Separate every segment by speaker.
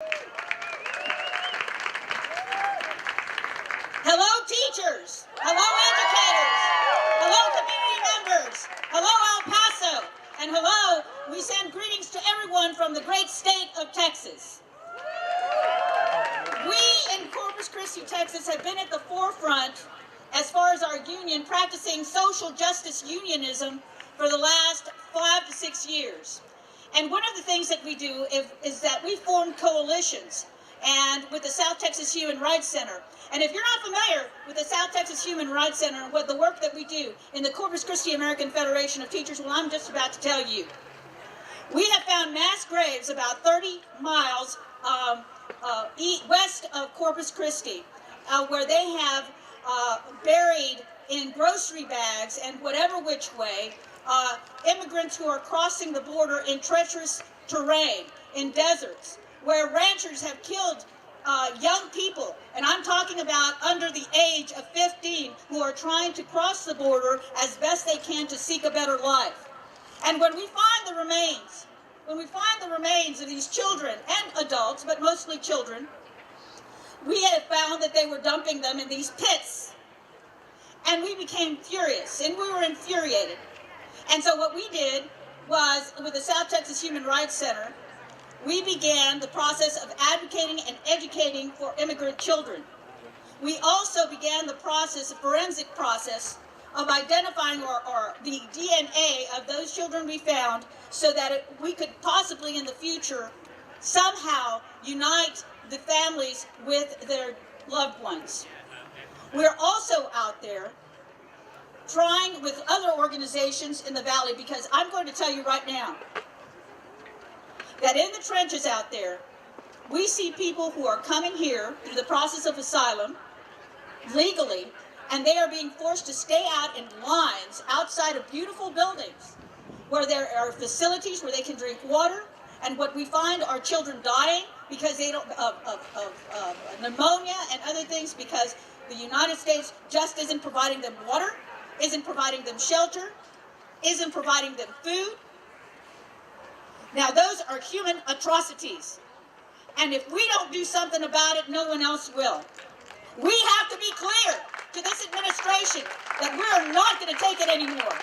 Speaker 1: Hello, teachers. Hello, educators. Hello, community members. Hello, El Paso. And hello, we send greetings to everyone from the great state of Texas. We in Corpus Christi, Texas have been at the forefront as far as our union practicing social justice unionism for the last 5 to 6 years. And one of the things that we do is that we form coalitions and with the South Texas Human Rights Center. And if you're not familiar with the South Texas Human Rights Center and what the work that we do in the Corpus Christi American Federation of Teachers, well, I'm just about to tell you. We have found mass graves about 30 miles west of Corpus Christi, where they have buried in grocery bags and whatever which way immigrants who are crossing the border in treacherous terrain, in deserts, where ranchers have killed young people, and I'm talking about under the age of 15, who are trying to cross the border as best they can to seek a better life. And when we find the remains of these children and adults, but mostly children, we have found that they were dumping them in these pits. And we became furious, and we were infuriated. And so what we did was, with the South Texas Human Rights Center, we began the process of advocating and educating for immigrant children. We also began the process, a forensic process, of identifying the DNA of those children we found so that we could possibly in the future somehow unite the families with their loved ones. We're also out there trying with other organizations in the valley, because I'm going to tell you right now that in the trenches out there, we see people who are coming here through the process of asylum legally, and they are being forced to stay out in lines outside of beautiful buildings where there are facilities where they can drink water. And what we find are children dying because they don't of pneumonia and other things, because the United States just isn't providing them water, isn't providing them shelter, isn't providing them food. Now, those are human atrocities. And if we don't do something about it, no one else will. We have to be clear to this administration that we're not going to take it anymore.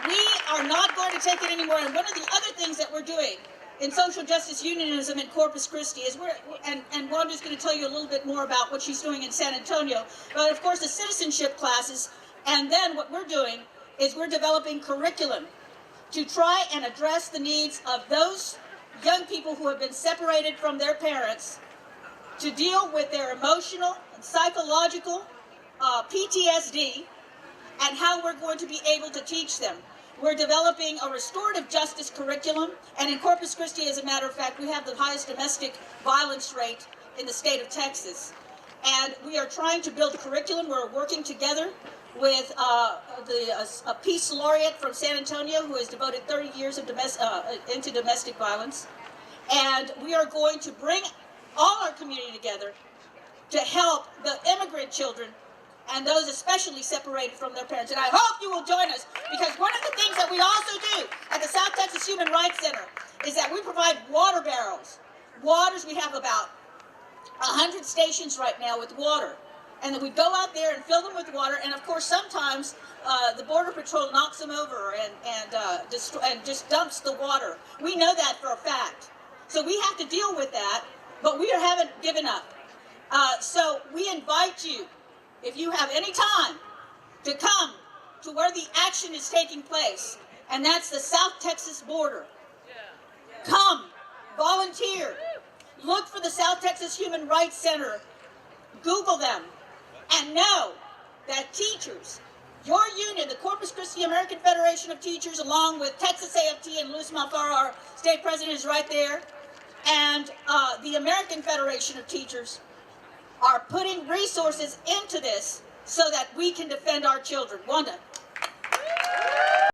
Speaker 1: We are not going to take it anymore. And one of the other things that we're doing in social justice unionism in Corpus Christi is and Wanda's going to tell you a little bit more about what she's doing in San Antonio, but of course the citizenship classes. And then what we're doing is we're developing curriculum to try and address the needs of those young people who have been separated from their parents, to deal with their emotional and psychological PTSD, and how we're going to be able to teach them. We're developing a restorative justice curriculum, and in Corpus Christi, as a matter of fact, we have the highest domestic violence rate in the state of Texas. And we are trying to build a curriculum. We're working together with a peace laureate from San Antonio who has devoted 30 years of into domestic violence. And we are going to bring all our community together to help the immigrant children and those especially separated from their parents. And I hope you will join us, because one of the things that we also do at the South Texas Human Rights Center is that we provide water barrels. We have about 100 stations right now with water. And then we go out there and fill them with water, and of course sometimes the Border Patrol knocks them over and just dumps the water. We know that for a fact. So we have to deal with that, but we haven't given up. So we invite you, if you have any time, to come to where the action is taking place, and that's the South Texas border. Come, volunteer, look for the South Texas Human Rights Center, Google them, and know that teachers, your union, the Corpus Christi American Federation of Teachers, along with Texas AFT and Luis Malfaro, our state president, is right there, and the American Federation of Teachers are putting resources into this so that we can defend our children. Wanda.